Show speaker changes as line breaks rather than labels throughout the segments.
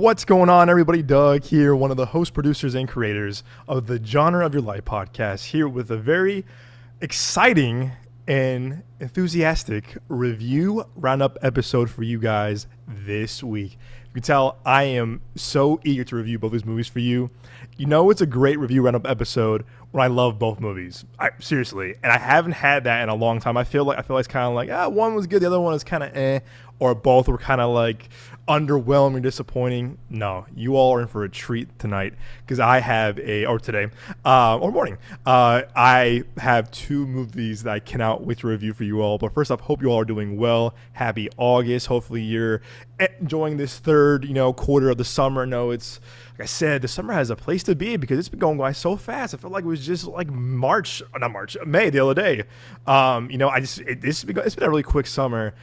What's going on, everybody? Doug here, one of the host, producers, and creators of the Genre of Your Life podcast, here with a very exciting and enthusiastic review roundup episode for you guys this week. You can tell I am so eager to review both these movies for you. You know it's a great review roundup episode when I love both movies. Seriously, and I haven't had that in a long time. I feel like it's kind of like one was good, the other one is kind of or both were kind of like underwhelming, disappointing. No, you all are in for a treat tonight because I have today or morning. I have two movies that I cannot wait to review for you all. But first off, hope you all are doing well. Happy August. Hopefully you're enjoying this third, quarter of the summer. No, it's like I said, the summer has a place to be because it's been going by so fast. I felt like it was just like May the other day. It's been a really quick summer.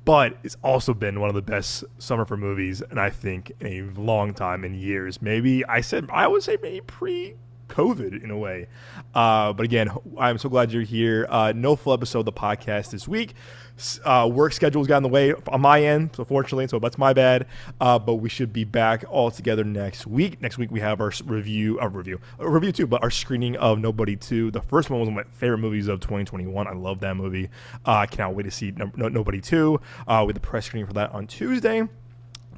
But it's also been one of the best summer for movies, and I think in a long time, in years. I would say maybe pre-COVID in a way. But again, I'm so glad you're here. No full episode of the podcast this week. Work schedules got in the way on my end, unfortunately, so that's my bad. But we should be back all together next week. Next week we have our review too, but our screening of Nobody 2. The first one was one of my favorite movies of 2021. I love that movie. I cannot wait to see Nobody 2 with the press screening for that on Tuesday.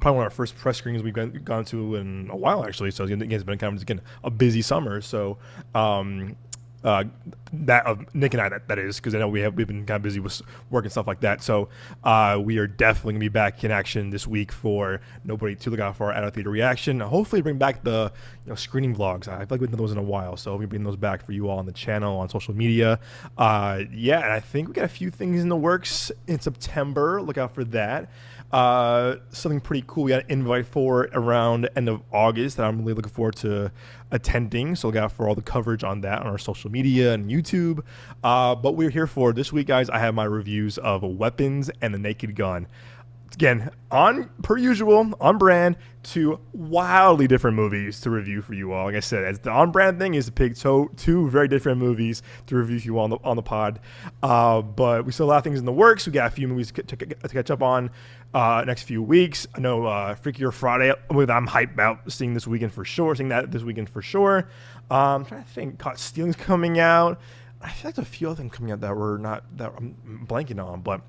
Probably one of our first press screenings we've gone to in a while, actually. So it's been kind of a busy summer. So that of Nick and I, that is, because I know we've been kind of busy with work and stuff like that. So we are definitely gonna be back in action this week for Nobody to look out for our out of theater reaction. Hopefully bring back the screening vlogs. I feel like we've done those in a while, so we'll bring those back for you all on the channel, on social media. And I think we got a few things in the works in September. Look out for that. Something pretty cool we got an invite for around end of August that I'm really looking forward to attending, so look out for all the coverage on that on our social media and YouTube. But we're here for this week, guys. I have my reviews of Weapons and The Naked Gun. Again, per usual, on brand, two wildly different movies to review for you all. Like I said, as the on brand thing is to pick two very different movies to review for you all on the pod. But we still have a lot of things in the works. We got a few movies to catch up on next few weeks. I know Freakier Friday, I'm hyped about seeing this weekend for sure. Seeing that this weekend for sure. I'm trying to think. Caught Stealing's coming out. I feel like there's a few other things coming out that I'm blanking on, but.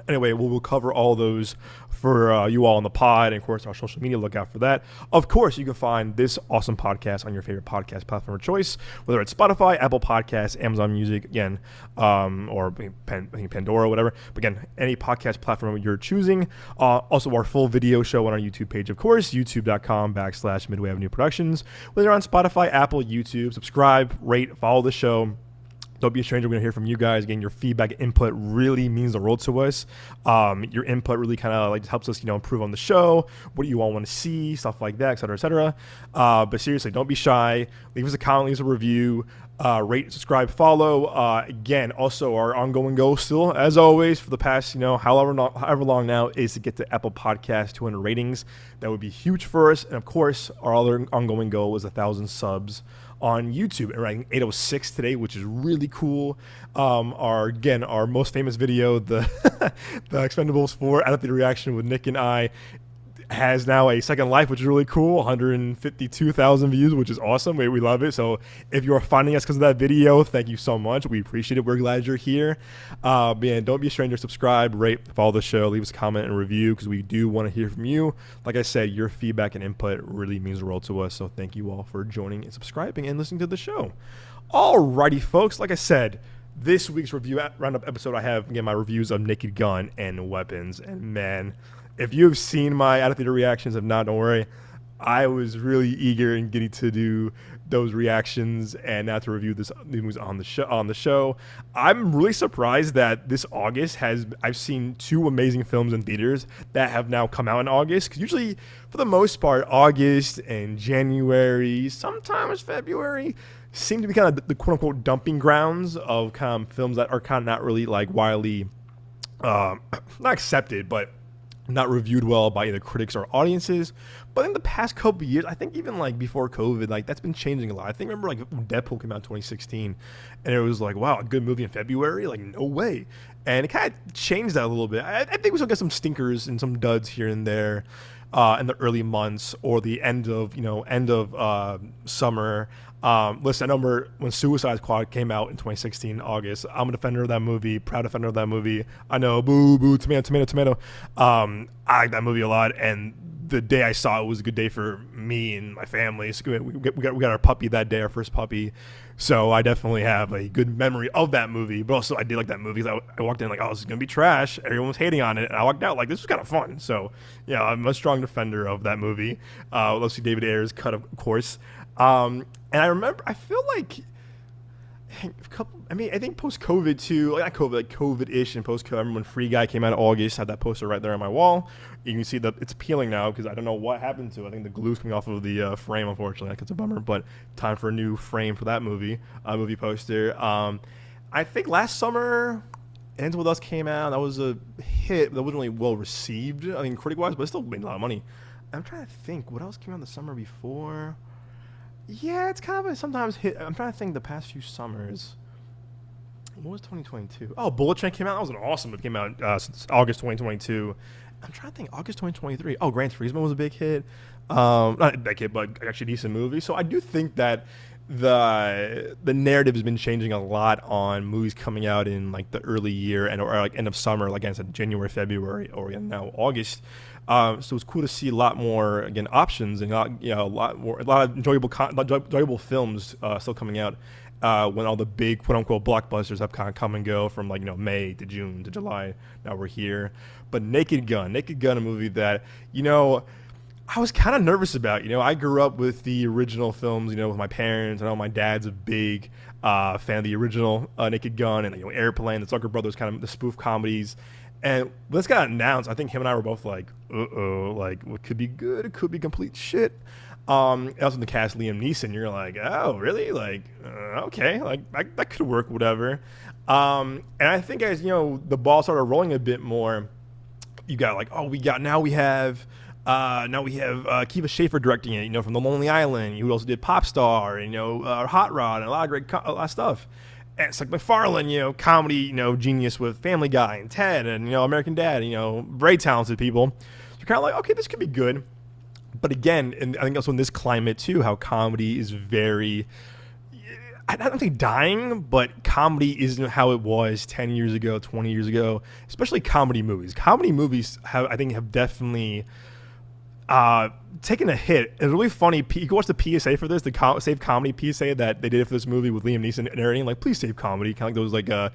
Anyway, we'll cover all those for you all on the pod, and of course our social media. Look out for that. Of course, you can find this awesome podcast on your favorite podcast platform of choice, whether it's Spotify, Apple Podcasts, Amazon Music, again, or Pandora, whatever. But again, any podcast platform you're choosing. Also, our full video show on our YouTube page, of course, youtube.com/Midway Avenue Productions. Whether you're on Spotify, Apple, YouTube, subscribe, rate, follow the show. Don't be a stranger. We're going to hear from you guys. Again, your feedback and input really means the world to us. Your input really kind of helps us, improve on the show. What do you all want to see? Stuff like that, et cetera, et cetera. But seriously, don't be shy. Leave us a comment, leave us a review. Rate, subscribe, follow. Again, also our ongoing goal still, as always, for the past, however long now, is to get to Apple Podcasts 200 ratings. That would be huge for us. And of course, our other ongoing goal is 1,000 subs on YouTube, and ranking 806 today, which is really cool. Our most famous video, the Expendables 4 out of the reaction with Nick and I, has now a second life, which is really cool. 152,000 views, which is awesome. We love it. So if you are finding us because of that video, thank you so much. We appreciate it. We're glad you're here. Man, don't be a stranger. Subscribe, rate, follow the show, leave us a comment and review because we do want to hear from you. Like I said, your feedback and input really means the world to us. So thank you all for joining and subscribing and listening to the show. Alrighty, folks. Like I said, this week's review roundup episode, I have my reviews of Naked Gun and Weapons. And man, if you've seen my out of theater reactions, if not, don't worry. I was really eager in getting to do those reactions and now to review this news on the show. I'm really surprised that this August I've seen two amazing films in theaters that have now come out in August. Because usually, for the most part, August and January, sometimes February, seem to be kind of the quote unquote dumping grounds of kind of films that are kind of not really widely not accepted, but not reviewed well by either critics or audiences. But in the past couple of years, I think even before COVID, that's been changing a lot. I think remember when Deadpool came out in 2016 and it was wow, a good movie in February, no way. And it kind of changed that a little bit. I think we still get some stinkers and some duds here and there. in the early months or the end of summer. Listen, I remember when Suicide Squad came out in 2016 August. I'm a defender of that movie, proud defender of that movie. I know, boo boo, tomato tomato tomato. I like that movie a lot, and the day I saw it was a good day for me and my family. So we got our puppy that day, our first puppy. So I definitely have a good memory of that movie. But also, I did like that movie. I walked in like, oh, this is gonna be trash. Everyone was hating on it, and I walked out like, this was kind of fun. So yeah, I'm a strong defender of that movie. Let's see David Ayer's cut, of course. And I remember, I feel like, I think post-COVID too, like not COVID, like COVID-ish and post-COVID. I remember when Free Guy came out in August, I had that poster right there on my wall. You can see that it's peeling now because I don't know what happened to it. I think the glue's coming off of the frame, unfortunately. Like, it's a bummer, but time for a new frame for that movie poster. I think last summer, Ends With Us came out. That was a hit. That wasn't really well received, I mean, critic-wise, but it still made a lot of money. I'm trying to think, what else came out the summer before? Yeah, it's kind of a sometimes hit. I'm trying to think the past few summers. What was 2022? Oh, Bullet Train came out. That was an awesome. It came out August 2022. I'm trying to think August 2023. Oh, Gran Turismo was a big hit. Not a big hit, but actually a decent movie. So I do think that the narrative has been changing a lot on movies coming out in like the early year or like end of summer, like I said, January, February, or now August. So it's cool to see a lot more options and a lot of enjoyable films still coming out when all the big quote unquote blockbusters have kind of come and go from May to June to July. Now we're here, but Naked Gun, a movie that I was kind of nervous about. I grew up with the original films, with my parents. I know my dad's a big fan of the original Naked Gun and Airplane, the Zucker Brothers, kind of the spoof comedies. And this got announced. I think him and I were both like, like what could be good? It could be complete shit. Also in the cast, Liam Neeson. You're like, oh, really? Like, okay, like that could work, whatever. And I think as the ball started rolling a bit more, you got like, we have Kiva Schaffer directing it. From The Lonely Island. Who also did Pop Star, and Hot Rod, and a lot of stuff. And it's like McFarlane, comedy, genius with Family Guy and Ted and, American Dad, very talented people. You're kind of like, okay, this could be good. But again, and I think also in this climate too, how comedy is very, I don't think dying, but comedy isn't how it was 10 years ago, 20 years ago, especially comedy movies. Comedy movies have definitely taken a hit. It's really funny. You can watch the PSA for this, the Save Comedy PSA that they did for this movie with Liam Neeson narrating, like, please save comedy. Kind of like those,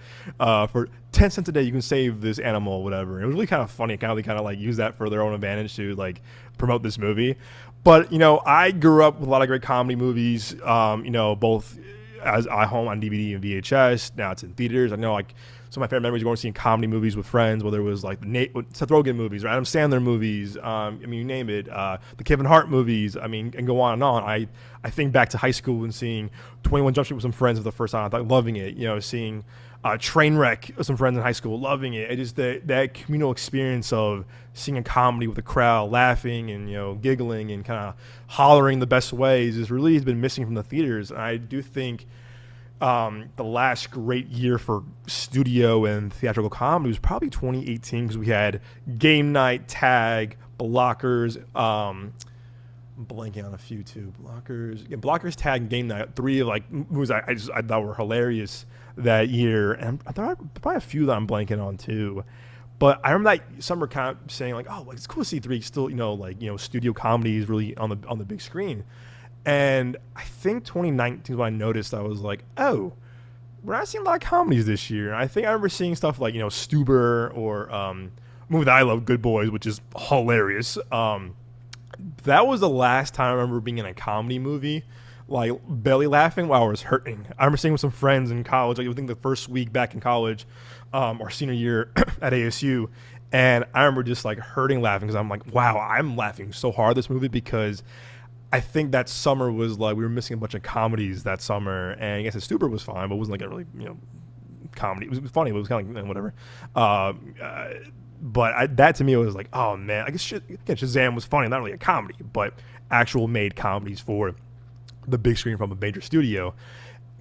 for 10 cents a day, you can save this animal, whatever. It was really kind of funny. They kind of like use that for their own advantage to like promote this movie. But, I grew up with a lot of great comedy movies, both as at home on DVD and VHS. Now it's in theaters. I know, like, some of my favorite memories going to seeing comedy movies with friends, whether it was like the Seth Rogen movies or Adam Sandler movies, you name it, the Kevin Hart movies, and go on and on. I think back to high school and seeing 21 Jump Street with some friends for the first time, I thought loving it. Seeing Trainwreck with some friends in high school, loving it. It just that communal experience of seeing a comedy with a crowd laughing and giggling and kind of hollering the best ways is really has been missing from the theaters. And I do think the last great year for studio and theatrical comedy was probably 2018 because we had Game Night, Tag, Blockers. I'm blanking on a few too. Blockers, Tag, and Game Night. Three of like movies I thought were hilarious that year, and I thought probably a few that I'm blanking on too. But I remember that summer kind of saying like, oh, it's cool to see three still, studio comedies really on the big screen. And I think 2019 is when I noticed. I was like, oh, we're not seeing a lot of comedies this year. And I think I remember seeing stuff like, Stuber or a movie that I love, Good Boys, which is hilarious. That was the last time I remember being in a comedy movie, like belly laughing while I was hurting. I remember seeing with some friends in college, like I think the first week back in college, our senior year at ASU. And I remember just like hurting laughing because I'm like, wow, I'm laughing so hard this movie because I think that summer was like we were missing a bunch of comedies that summer, and I guess the Stuber was fine, but it wasn't like a really comedy. It was funny, but it was kind of like whatever. But that to me was like, oh man, I guess Shazam was funny, not really a comedy, but actual made comedies for the big screen from a major studio.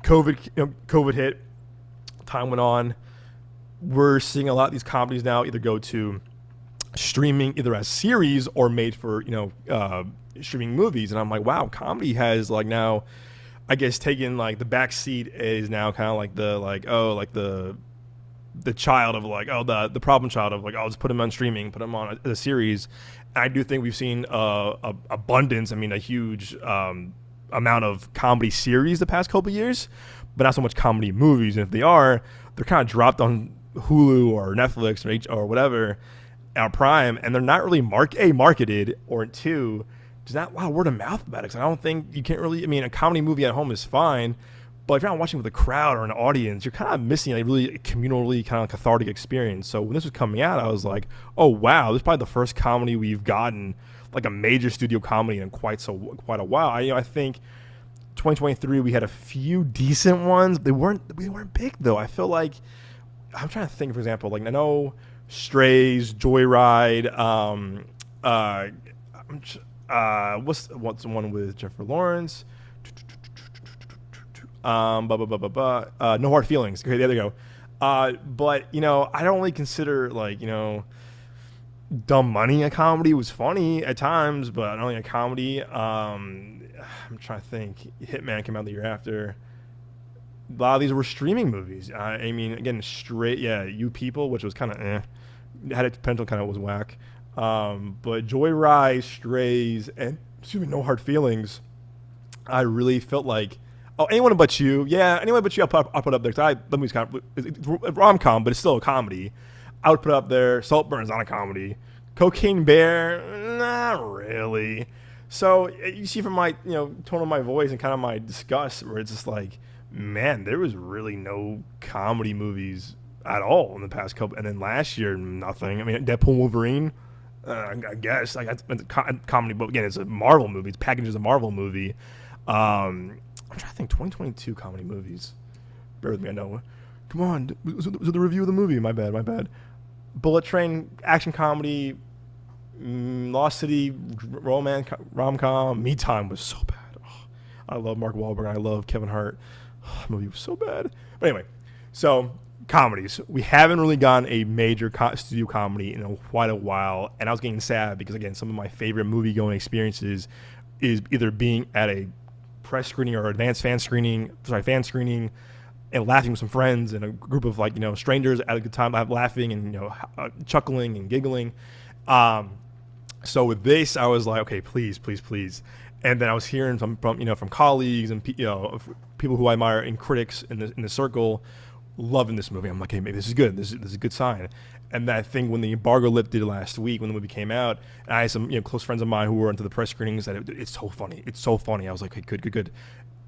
COVID hit, time went on. We're seeing a lot of these comedies now either go to streaming either as series or made for streaming movies. And I'm like, wow, comedy has like now, I guess, taken like the back seat is now kind of like the child of like, oh, the problem child of like, I'll just put them on streaming, put them on a series. I do think we've seen abundance. I mean, a huge amount of comedy series the past couple of years, but not so much comedy movies. And if they are, they're kind of dropped on Hulu or Netflix or whatever, our Prime, and they're not really marketed, or two, there's not a lot of word of mouth about it. 'Cause I don't think you can't really. I mean, a comedy movie at home is fine, but if you're not watching with a crowd or an audience, you're kind of missing a really communally kind of cathartic experience. So when this was coming out, I was like, oh wow, this is probably the first comedy we've gotten, like a major studio comedy in quite a while. I think 2023 we had a few decent ones. They weren't big though. I feel like I'm trying to think, for example, like I know Strays, Joyride, what's the one with Jennifer Lawrence? No Hard Feelings. Okay, there you go. But I don't really consider like Dumb Money a comedy. It was funny at times, but I don't think a comedy. I'm trying to think. Hitman came out the year after. A lot of these were streaming movies. I mean, again, straight, You People, which was kind of had its potential, kind of was whack. But Joyride, Strays, and No Hard Feelings, I really felt like, Anyone But You. Yeah, Anyone But You, I'll put up there. The movie's kind of it's rom-com, but it's still a comedy. I would put up there. Saltburn's not a comedy. Cocaine Bear, not really. So you see from my tone of my voice and kind of my disgust, where it's just like, man, there was really no comedy movies at all in the past couple. And then last year, nothing. I mean, Deadpool, Wolverine, I guess. It's a comedy, but again, it's a Marvel movie. It's packaged as a Marvel movie. I'm trying to think 2022 comedy movies. Bear with me, I know. Come on, the review of the movie. My bad. Bullet Train, action comedy, Lost City, romance, rom-com. Me Time was so bad. Oh, I love Mark Wahlberg. I love Kevin Hart. The movie was so bad. But anyway, so comedies. We haven't really gotten a major studio comedy in quite a while, and I was getting sad because, again, some of my favorite movie-going experiences is either being at a press screening or advanced fan screening, and laughing with some friends and a group of strangers at a good time, laughing and chuckling and giggling. So with this, I was like, okay, please. And then I was hearing from colleagues and people who I admire and critics in the circle loving this movie. I'm like, hey, maybe this is good. This is a good sign. And that thing when the embargo lifted last week when the movie came out, and I had some close friends of mine who were into the press screenings that it's so funny. It's so funny. I was like, hey, good.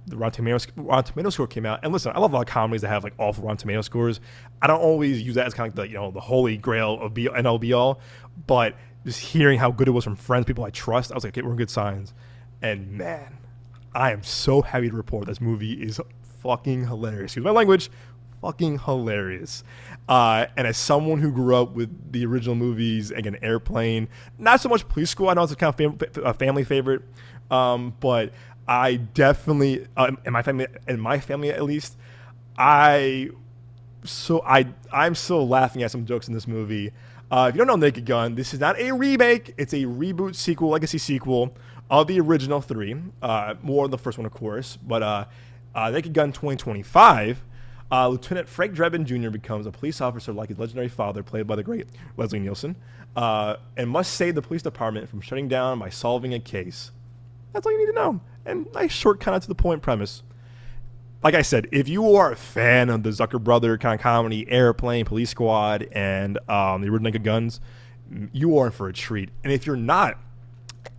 The Rotten Tomatoes score came out, and listen, I love a lot of comedies that have like awful Rotten Tomatoes scores. I don't always use that as kind of like the holy grail of be all, but just hearing how good it was from friends, people I trust, I was like, okay, we're good signs. And man, I am so happy to report this movie is fucking hilarious. Excuse my language, fucking hilarious. And as someone who grew up with the original movies, again, Airplane, not so much Police Squad, I know it's a kind of a family favorite, but I definitely, in my family at least, I'm still laughing at some jokes in this movie. If you don't know Naked Gun, this is not a remake. It's a reboot sequel, legacy sequel of the original three. More of the first one, of course. But Naked Gun 2025, Lieutenant Frank Drebin Jr. becomes a police officer like his legendary father, played by the great Leslie Nielsen, and must save the police department from shutting down by solving a case. That's all you need to know. And nice short, kind of to the point premise. Like I said, if you are a fan of the Zucker Brother kind of comedy, Airplane, Police Squad, and the original Naked Guns, you are in for a treat. And if you're not,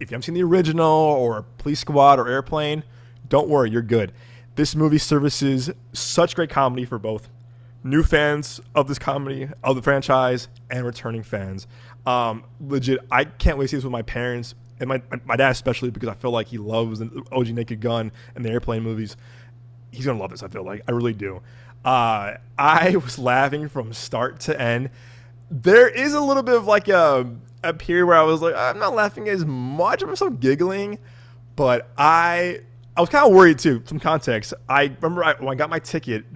if you haven't seen the original or Police Squad or Airplane, don't worry, you're good. This movie services such great comedy for both new fans of this comedy, of the franchise, and returning fans. Legit, I can't wait to see this with my parents, and my dad especially, because I feel like he loves the OG Naked Gun and the Airplane movies. He's going to love this, I feel like. I really do. I was laughing from start to end. There is a little bit of like a period where I was like, I'm not laughing as much. I'm still giggling. But I was kind of worried too, some context. I remember when I got my ticket,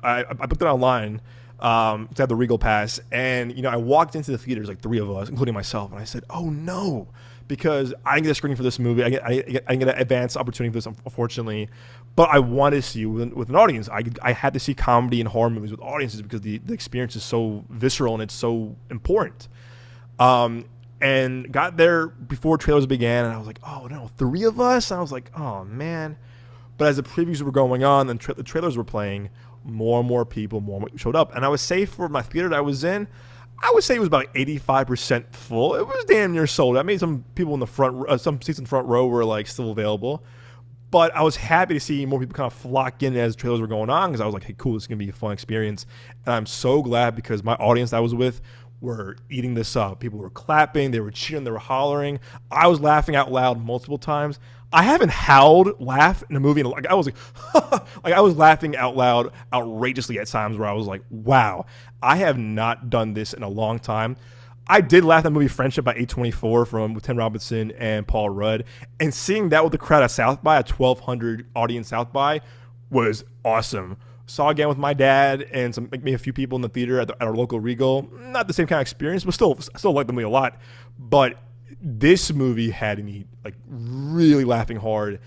I booked it online. to have the Regal pass. And, you know, I walked into the theaters, like 3 of us, including myself, and I said, oh no, because I didn't get a screening for this movie. I didn't get an advance opportunity for this, unfortunately. But I wanted to see it with an audience. I had to see comedy and horror movies with audiences because the experience is so visceral and it's so important. And got there before trailers began, and I was like, oh no, 3 of us? And I was like, oh man. But as the previews were going on and the trailers were playing, more and more people showed up. And I would say for my theater that I was in, I would say it was about 85% full. It was damn near sold. I mean, some people in the front, some seats in the front row were like still available. But I was happy to see more people kind of flock in as trailers were going on because I was like, hey, cool, this is going to be a fun experience. And I'm so glad because my audience that I was with were eating this up. People were clapping, they were cheering, they were hollering. I was laughing out loud multiple times. I haven't laughed in a movie. Like I was like I was laughing out loud outrageously at times where I was like, wow, I have not done this in a long time. I did laugh at the movie Friendship by A24 with Tim Robinson and Paul Rudd. And seeing that with the crowd at South by, at 1,200 audience South by, was awesome. Saw again with my dad and maybe a few people in the theater at our local Regal. Not the same kind of experience, but still like the movie a lot. But this movie had me like really laughing hard,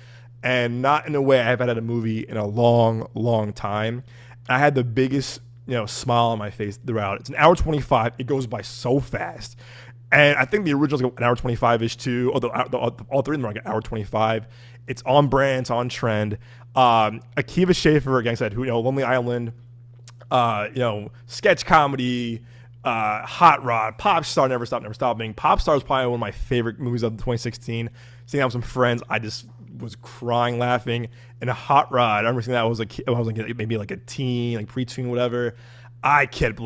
and not in a way I've had at a movie in a long, long time. I had the biggest smile on my face throughout. It's an hour 25. It goes by so fast. And I think the original's like an hour 25-ish too. All 3 of them are like an hour 25. It's on brand. It's on trend. Akiva Schaffer, again, said, Lonely Island, sketch comedy, Hot Rod, Pop Star, Never Stop, Never Stopping. Pop Star is probably one of my favorite movies of 2016. Seeing that with some friends, I just was crying, laughing. And a Hot Rod, I remember seeing that I was like maybe like a teen, like preteen, whatever. I can't.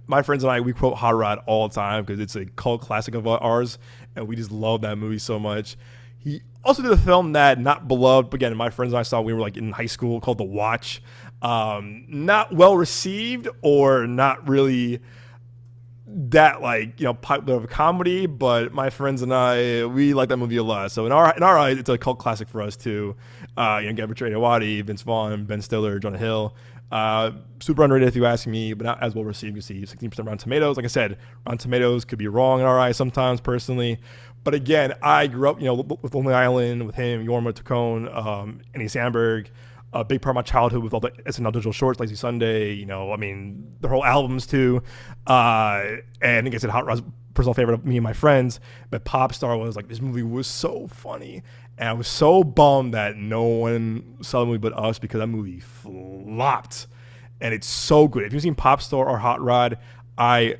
My friends and I, we quote Hot Rod all the time because it's a cult classic of ours, and we just love that movie so much. He also did a film that not beloved, but again, my friends and I saw when we were like in high school, called The Watch. Not well received or not really that popular of a comedy, but my friends and I, we like that movie a lot. So in our eyes, it's a cult classic for us too. Gabriel Adewale, Vince Vaughn, Ben Stiller, Jonah Hill. Super underrated if you ask me, but not as well received. You see 16% Rotten Tomatoes. Like I said, Rotten Tomatoes could be wrong in our eyes sometimes personally. But again, I grew up, with Lonely Island, with him, Jorma Taccone, Andy Samberg. A big part of my childhood with all the SNL digital shorts, Lazy Sunday, the whole albums too. And like I said, Hot Rod's personal favorite of me and my friends. But Pop Star was like, this movie was so funny. And I was so bummed that no one saw the movie but us because that movie flopped. And it's so good. If you've seen Pop Star or Hot Rod, I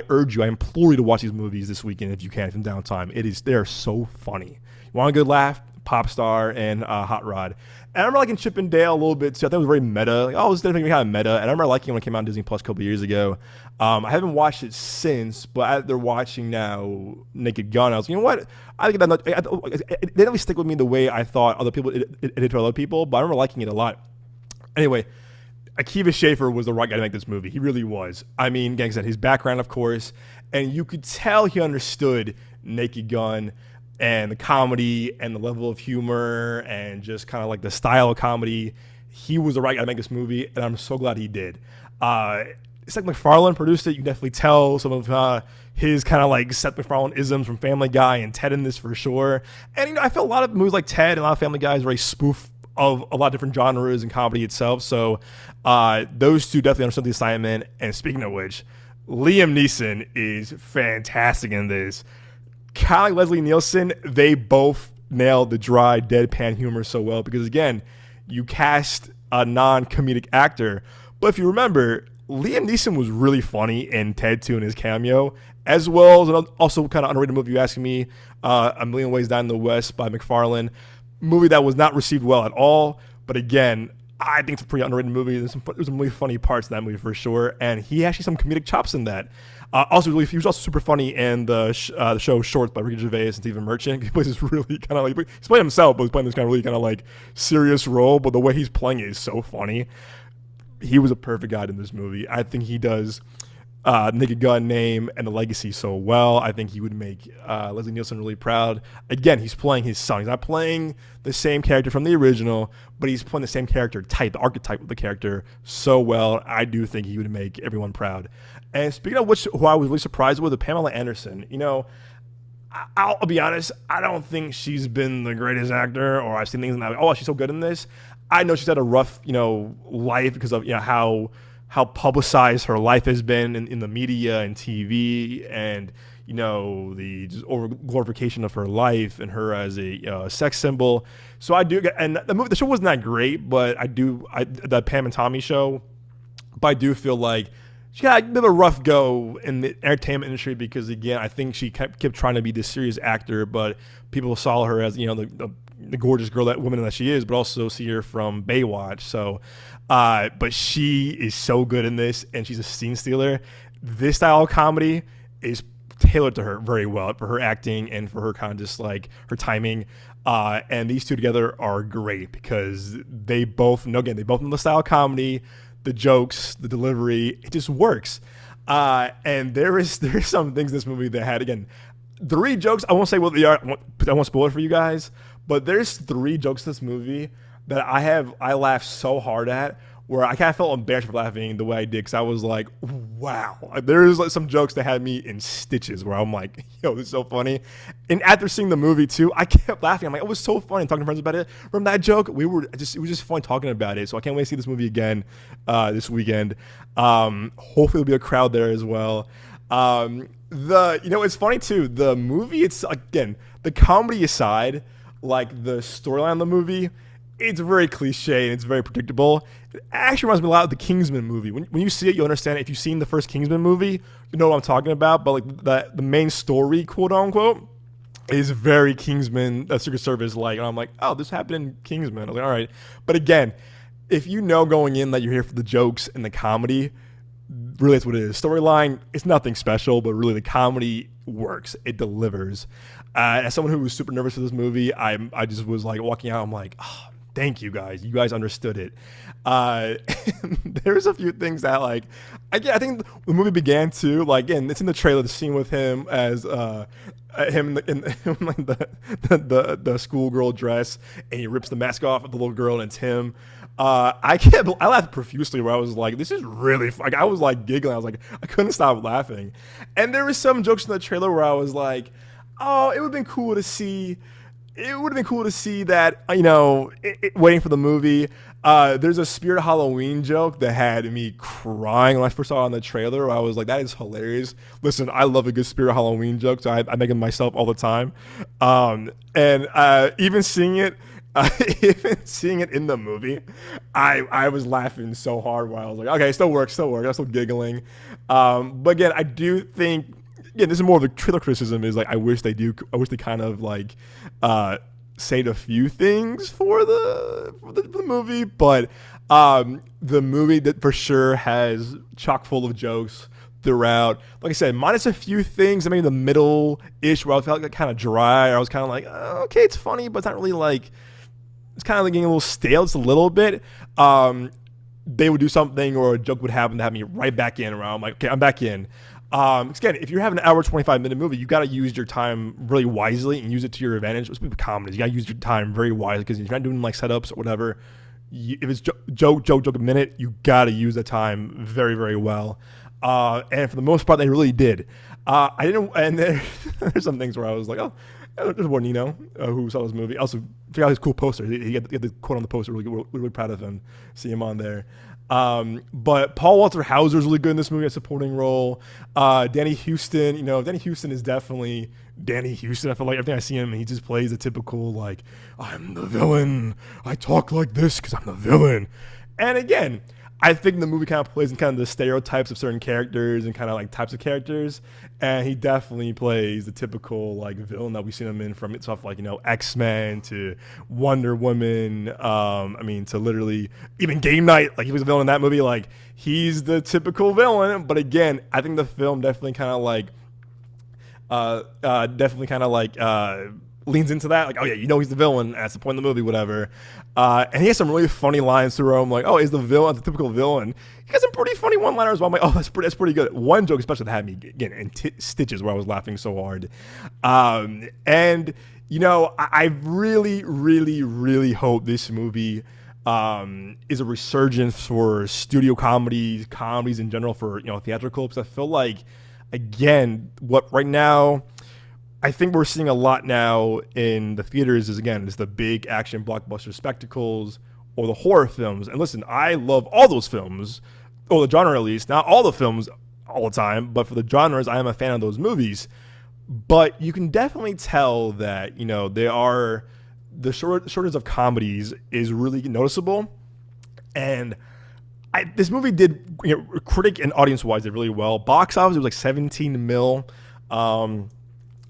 urge you, I implore you to watch these movies this weekend if you can, if in downtime. They're so funny. You want a good laugh? Pop Star and Hot Rod. And I remember liking Chip and Dale a little bit too. I thought it was very meta. It was definitely kind of meta. And I remember liking it when it came out on Disney Plus a couple of years ago. I haven't watched it since, but they're watching now Naked Gun. I was like, you know what? I think that it didn't really stick with me the way I thought other people it did to other people, but I remember liking it a lot. Anyway, Akiva Schaffer was the right guy to make this movie. He really was. I mean, gang said his background, of course, and you could tell he understood Naked Gun and the comedy and the level of humor and just kind of like the style of comedy. He was the right guy to make this movie, and I'm so glad he did. It's like MacFarlane produced it. You can definitely tell some of his kind of like Seth MacFarlane-isms from Family Guy and Ted in this for sure. And I feel a lot of movies like Ted and a lot of Family Guy is very spoof of a lot of different genres and comedy itself. So those two definitely understood the assignment. And speaking of which, Liam Neeson is fantastic in this. Kind of like Leslie Nielsen, they both nailed the dry, deadpan humor so well because, again, you cast a non-comedic actor. But if you remember, Liam Neeson was really funny in Ted 2 in his cameo, as well as also kind of underrated movie, you asking me, A Million Ways Down in the West by MacFarlane. Movie that was not received well at all. But again, I think it's a pretty underrated movie. There's some really funny parts in that movie for sure. And he actually some comedic chops in that. He was also super funny in the show Shorts by Ricky Gervais and Stephen Merchant. He plays this really kind of like, he's playing himself, but he's playing this kind of really kind of like serious role. But the way he's playing it is so funny. He was a perfect guy in this movie. I think he does Naked Gun name and the legacy so well. I think he would make Leslie Nielsen really proud. Again, he's playing his son. He's not playing the same character from the original, but he's playing the same character type, the archetype of the character so well. I do think he would make everyone proud. And speaking of which, who I was really surprised with, Pamela Anderson. I'll be honest, I don't think she's been the greatest actor, or I've seen things and I'm like, oh, she's so good in this. I know she's had a rough, life because of how publicized her life has been in the media and TV, and the just over glorification of her life and her as a sex symbol. So I do, and the show wasn't that great, but the Pam and Tommy show. But I do feel like she had a bit of a rough go in the entertainment industry because, again, I think she kept trying to be this serious actor, but people saw her as the gorgeous woman that she is, but also see her from Baywatch. So, but she is so good in this, and she's a scene stealer. This style of comedy is tailored to her very well for her acting and for her kind of just like her timing. And these two together are great because they both know the style of comedy, the jokes, the delivery. It just works. And there's some things in this movie that had, again, 3 jokes. I won't say what they are. I won't spoil it for you guys. But there's 3 jokes in this movie that I laughed so hard at, where I kind of felt embarrassed for laughing the way I did, because I was like, wow. There's like some jokes that had me in stitches where I'm like, yo, this is so funny. And after seeing the movie too, I kept laughing. I'm like, it was so funny talking to friends about it. Remember that joke? It was just fun talking about it. So I can't wait to see this movie again this weekend. Hopefully there'll be a crowd there as well. It's funny too. The movie, it's, again, the comedy aside, like the storyline of the movie, it's very cliche and it's very predictable. It actually reminds me a lot of the Kingsman movie. When you see it, you'll understand it. If you've seen the first Kingsman movie, you know what I'm talking about. But like the main story, quote unquote, is very Kingsman, Secret Service like. And I'm like, oh, this happened in Kingsman. I was like, all right. But again, if you know going in that you're here for the jokes and the comedy, really that's what it is. Storyline, it's nothing special, but really the comedy works. It delivers. As someone who was super nervous for this movie, I just was like walking out. I'm like, oh, thank you guys. You guys understood it. There's a few things that like, I think the movie began too. Like, again, it's in the trailer, the scene with him as him in like the schoolgirl dress, and he rips the mask off of the little girl, and it's him. I laughed profusely where I was like, this is really like, I was like giggling. I was like, I couldn't stop laughing. And there was some jokes in the trailer where I was like, oh, it would have been cool to see. It would have been cool to see that, waiting for the movie. There's a Spirit Halloween joke that had me crying when I first saw it on the trailer. I was like, that is hilarious. Listen, I love a good Spirit Halloween joke, so I make them myself all the time. Even seeing it, in the movie, I was laughing so hard where I was like, okay, it still works. I'm still giggling. But again, I do think, this is more of a trailer criticism, is like, I wish they kind of like say a few things for the movie, but the movie that for sure has chock full of jokes throughout. Like I said, minus a few things, maybe the middle-ish where I felt like kind of dry. I was kind of like, oh, okay, it's funny, but it's not really like, it's kind of like getting a little stale just a little bit. They would do something or a joke would happen to have me right back in, around. I'm like, okay, I'm back in. Again, if you're having an hour, 25-minute movie, you got to use your time really wisely and use it to your advantage. Especially with comedies, you got to use your time very wisely, because if you're not doing like setups or whatever, if it's joke a minute, you got to use the time very, very well. And for the most part, they really did. And there's some things where I was like, oh, there's one who saw this movie. Also, check out his cool poster. He had the quote on the poster. Really proud of him. See him on there. But Paul Walter Hauser is really good in this movie, a supporting role. Danny Houston, Danny Houston is definitely Danny Houston. I feel like every time I see him, he just plays the typical, like, I'm the villain. I talk like this because I'm the villain. And again, I think the movie kind of plays in kind of the stereotypes of certain characters and kind of like types of characters. And he definitely plays the typical like villain that we've seen him in, from stuff like, X-Men to Wonder Woman. To literally even Game Night, like he was a villain in that movie. Like, he's the typical villain. But again, I think the film definitely kind of like, leans into that, like, oh yeah, he's the villain. That's the point of the movie, whatever. And he has some really funny lines through him, like, oh, he's the villain, the typical villain. He has some pretty funny one-liners. Well, I'm like, oh, that's pretty good. One joke especially that had me getting in stitches where I was laughing so hard. And I really, really, really hope this movie is a resurgence for studio comedies in general, for theatrical. Because I feel like, again, what right now, I think we're seeing a lot now in the theaters is the big action blockbuster spectacles or the horror films. And listen, I love all those films, or the genre at least. Not all the films all the time, but for the genres, I am a fan of those movies. But you can definitely tell that the shortage of comedies is really noticeable. And this movie did, critic and audience wise, did really well. Box office, it was like 17 mil.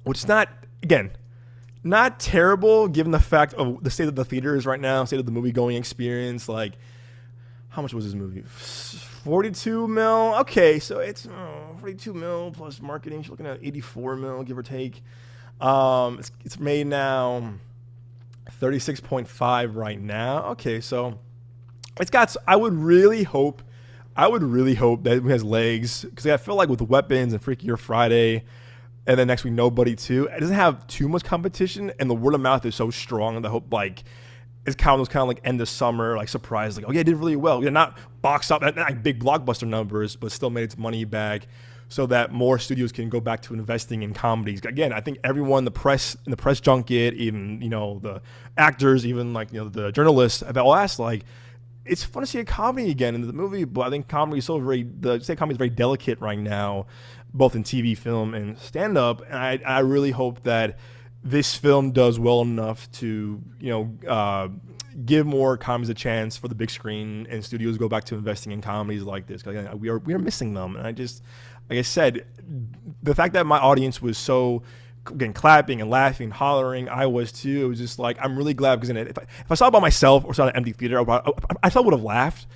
Which is not terrible given the fact of the state of the theaters right now, state of the movie going experience. Like, how much was this movie? 42 mil. Okay, so it's 42 mil plus marketing. You're looking at 84 mil, give or take. It's made now 36.5 right now. Okay, so it's got. I would really hope that it has legs, because I feel like with Weapons and Freakier Friday, and then next week Nobody too, it doesn't have too much competition, and the word of mouth is so strong, and I hope it's kind of like end of summer, like surprise, like, oh yeah, it did really well. Not box up, not big blockbuster numbers, but still made its money back, so that more studios can go back to investing in comedies. Again, I think everyone, in the press junket, even the actors, even the journalists, have all asked, like, it's fun to see a comedy again in the movie, but I think comedy is comedy is very delicate right now, both in TV, film, and stand-up. And I really hope that this film does well enough to, give more comedies a chance for the big screen, and studios go back to investing in comedies like this. Because we are missing them. And like I said, the fact that my audience was so, again, clapping and laughing and hollering, I was too. It was just like, I'm really glad, because if I saw it by myself or saw an empty theater, I still would have laughed.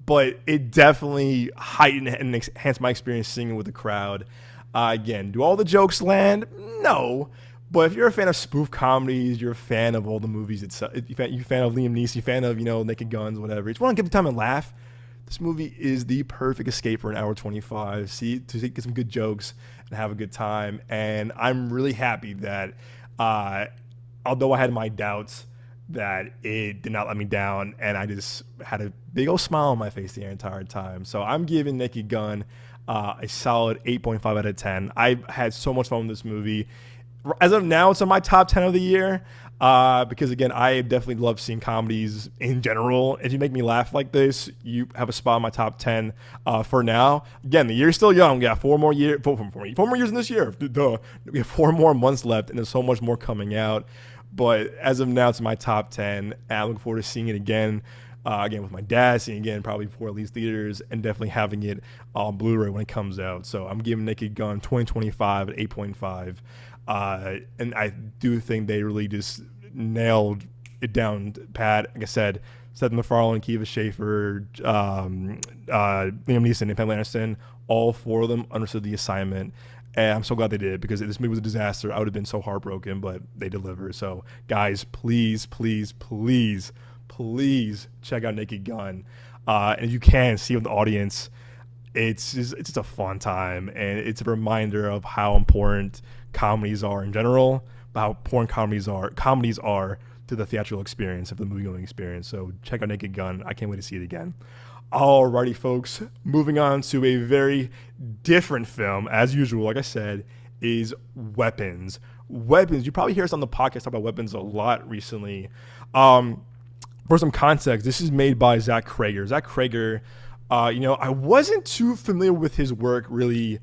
But it definitely heightened and enhanced my experience singing with the crowd. Again, do all the jokes land? No. But if you're a fan of spoof comedies, you're a fan of all the movies itself, you're a fan of Liam Neeson, you're a fan of, Naked Guns, whatever, you just want to give the time and laugh, this movie is the perfect escape for an hour 25. To get some good jokes and have a good time. And I'm really happy that, although I had my doubts, that it did not let me down, and I just had a big old smile on my face the entire time. So I'm giving Naked Gun a solid 8.5 out of 10. I've had so much fun with this movie. As of now, it's on my top 10 of the year, because, again, I definitely love seeing comedies in general. If you make me laugh like this, you have a spot in my top 10 for now. Again, the year's still young. We got 4 more years in this year. Duh. We have 4 more months left, and there's so much more coming out. But as of now, it's my top 10. And I look forward to seeing it again with my dad, seeing it again probably before it leaves theaters, and definitely having it on Blu-ray when it comes out. So I'm giving Naked Gun 2025 at 8.5. And I do think they really just nailed it down pat. Like I said, Seth MacFarlane, Kiva Schaffer, Liam Neeson, and Pamela Anderson, all 4 of them understood the assignment. And I'm so glad they did, because if this movie was a disaster, I would have been so heartbroken, but they delivered. So, guys, please, please, please, please check out Naked Gun. And if you can, see with the audience, it's just a fun time. And it's a reminder of how important comedies are in general, but how important comedies are to the theatrical experience, of the movie-going experience. So check out Naked Gun. I can't wait to see it again. Alrighty, folks, moving on to a very different film, as usual, like I said, is Weapons. Weapons, you probably hear us on the podcast talk about Weapons a lot recently. For some context, this is made by Zach Cregger. Zach Cregger, I wasn't too familiar with his work, really,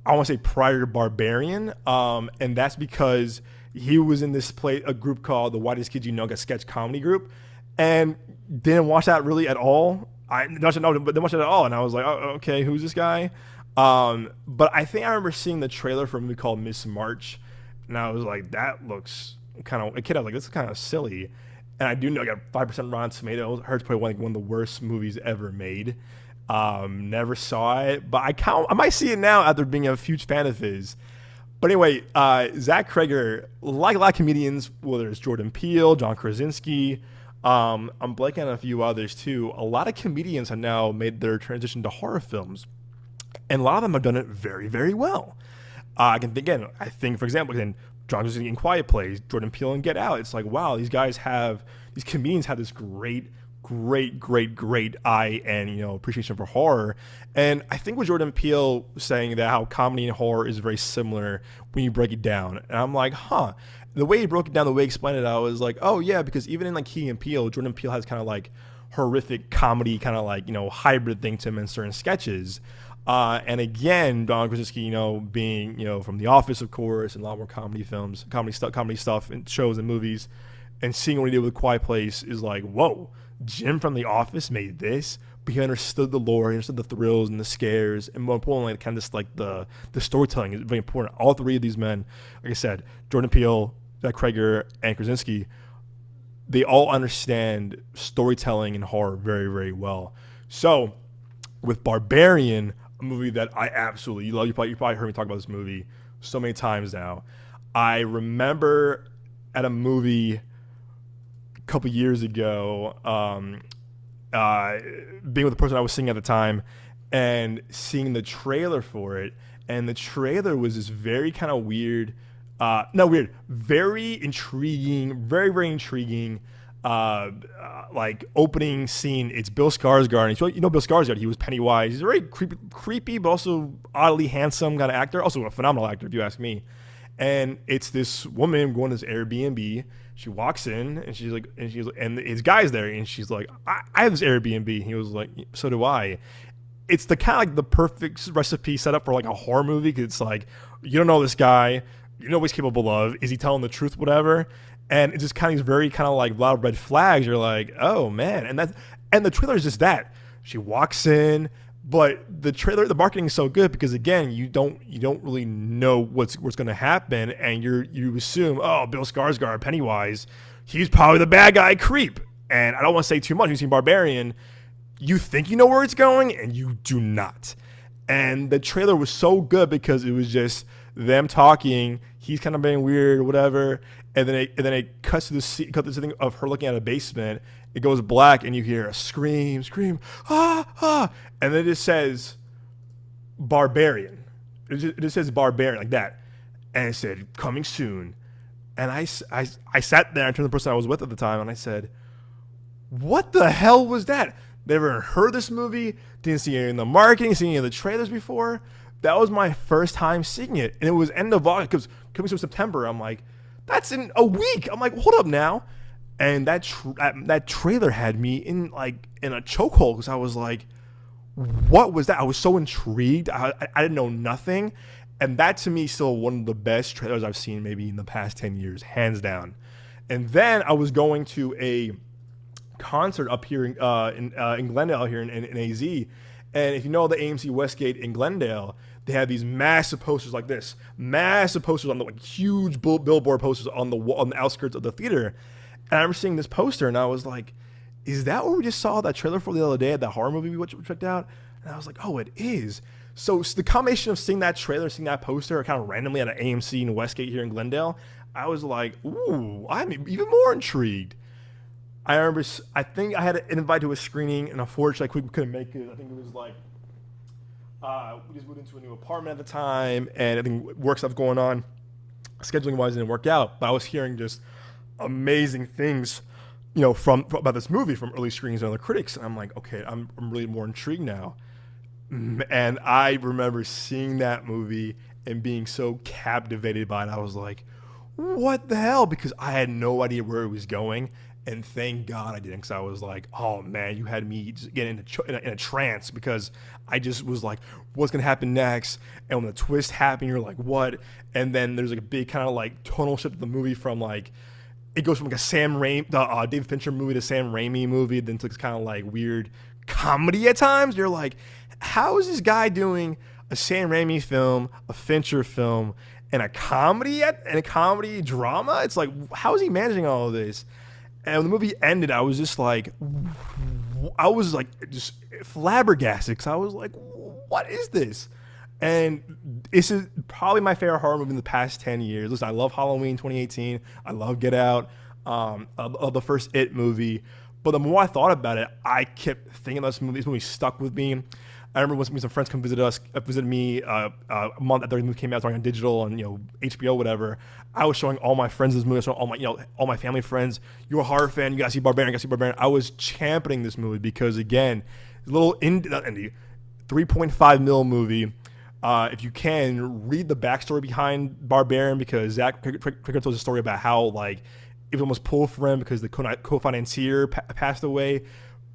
I want to say prior to Barbarian, and that's because he was in a group called the Whitest Kids You Know, a sketch comedy group, and didn't watch that really at all. I didn't watch it at all, and I was like, oh, okay, who's this guy? But I think I remember seeing the trailer for a movie called Miss March, and I was like, that looks kind of, I was like, this is kind of silly. And I do know I got 5% Rotten Tomatoes. Heard it's probably one of the worst movies ever made. Never saw it, but I might see it now after being a huge fan of his. But anyway, Zach Kreger, like a lot of comedians, whether it's Jordan Peele, John Krasinski, I'm blanking on a few others too. A lot of comedians have now made their transition to horror films, and a lot of them have done it very, very well. I can think again. I think, for example, again, John Krasinski in Quiet Place, Jordan Peele in Get Out. It's like, wow, these comedians have this great eye and appreciation for horror. And I think with Jordan Peele saying that how comedy and horror is very similar when you break it down, and I'm like, the way he broke it down, the way he explained it, I was like, oh yeah, because even in like Key and Peele, Jordan Peele has kind of like horrific comedy kind of like hybrid thing to him in certain sketches. And again, Don Krasinski, being from The Office, of course, and a lot more comedy stuff, and shows and movies, and seeing what he did with Quiet Place is like, whoa, Jim from The Office made this, but he understood the lore, he understood the thrills and the scares, and more importantly, kind of just like the storytelling is very important. All three of these men, like I said, Jordan Peele, Zach Kreger, and Krasinski, they all understand storytelling and horror very, very well. So, with Barbarian, a movie that I absolutely love, you probably heard me talk about this movie so many times now. I remember at a movie a couple years ago, being with the person I was seeing at the time and seeing the trailer for it, and the trailer was this very kind of weird, very intriguing, very, very intriguing, like opening scene. It's Bill Skarsgård, and Bill Skarsgård, he was Pennywise. He's a very creepy but also oddly handsome kind of actor, also a phenomenal actor if you ask me. And it's this woman going to this Airbnb. She walks in and she's like, and his guy's there, and she's like, I have this Airbnb. And he was like, so do I. It's the kind of like the perfect recipe set up for like a horror movie, because it's like, you don't know this guy, you know what he's capable of, is he telling the truth, whatever. And it's just kind of these very kind of like loud red flags. You're like, oh man, and the trailer is just that. She walks in, but the marketing is so good because again, you don't really know what's going to happen, and you assume, oh, Bill Skarsgård, Pennywise, he's probably the bad guy, creep. And I don't want to say too much. You've seen Barbarian, you think you know where it's going, and you do not. And the trailer was so good because it was just them talking. He's kind of being weird, whatever. And then it cuts to this thing of her looking at a basement. It goes black, and you hear a scream, ah, and then it just says Barbarian. It just says Barbarian like that, and it said coming soon. And I sat there and turned to the person I was with at the time, and I said, "What the hell was that? Never heard this movie. Didn't see any in the marketing, seen any of the trailers before. That was my first time seeing it, and it was end of August, because coming to September. I'm like, that's in a week. I'm like, hold up now." And that trailer had me in a chokehold, because I was like, what was that? I was so intrigued. I didn't know nothing. And that to me is still one of the best trailers I've seen maybe in the past 10 years, hands down. And then I was going to a concert up here in Glendale here in AZ. And if you know the AMC Westgate in Glendale, they have these massive posters like this. Massive posters on the huge billboard posters on the outskirts of the theater. And I remember seeing this poster, and I was like, is that what we just saw that trailer for the other day at that horror movie we checked out? And I was like, oh, it is. So the combination of seeing that trailer, seeing that poster kind of randomly at an AMC in Westgate here in Glendale, I was like, ooh, I'm even more intrigued. I remember, I think I had an invite to a screening, and unfortunately we couldn't make it. I think it was like, we just moved into a new apartment at the time, and I think work stuff going on. Scheduling wise, it didn't work out, but I was hearing just amazing things, from about this movie from early screenings and other critics, and I'm like, okay, I'm really more intrigued now. And I remember seeing that movie and being so captivated by it. I was like, what the hell? Because I had no idea where it was going, and thank God I didn't, because I was like, oh man, you had me just get in a trance, because I just was like, what's gonna happen next? And when the twist happened, you're like, what? And then there's like a big kind of like tonal shift of the movie from like, it goes from like a David Fincher movie to Sam Raimi movie, then to this kind of like weird comedy at times. You're like, how is this guy doing a Sam Raimi film, a Fincher film, and a comedy drama? It's like, how is he managing all of this? And when the movie ended, I was just flabbergasted, because I was like, what is this? And this is probably my favorite horror movie in the past 10 years. Listen, I love Halloween 2018. I love Get Out, of the first It movie. But the more I thought about it, I kept thinking about this movie. This movie stuck with me. I remember when some friends come visit me a month after the movie came out, starting on digital and HBO, whatever. I was showing all my friends this movie. I was showing all my family friends. You're a horror fan. You gotta see Barbarian. You gotta see Barbarian. I was championing this movie because again, a little indie, 3.5 mil movie. If you can read the backstory behind Barbarian, because Zach Cregger tells a story about how like it was almost pulled for him because the co-financier passed away.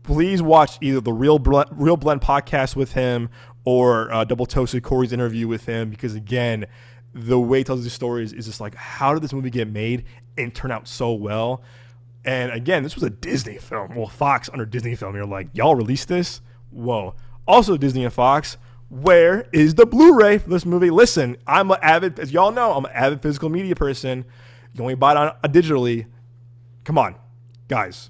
Please watch either the Real Blend podcast with him or Double Toasted Corey's interview with him, because again, the way he tells these stories is just like, how did this movie get made and turn out so well? And again, this was a Disney film. Well, Fox under Disney film. You're like, y'all released this? Whoa. Also Disney and Fox, where is the Blu-ray for this movie? Listen, as y'all know, I'm an avid physical media person. You only buy it on digitally. Come on, guys.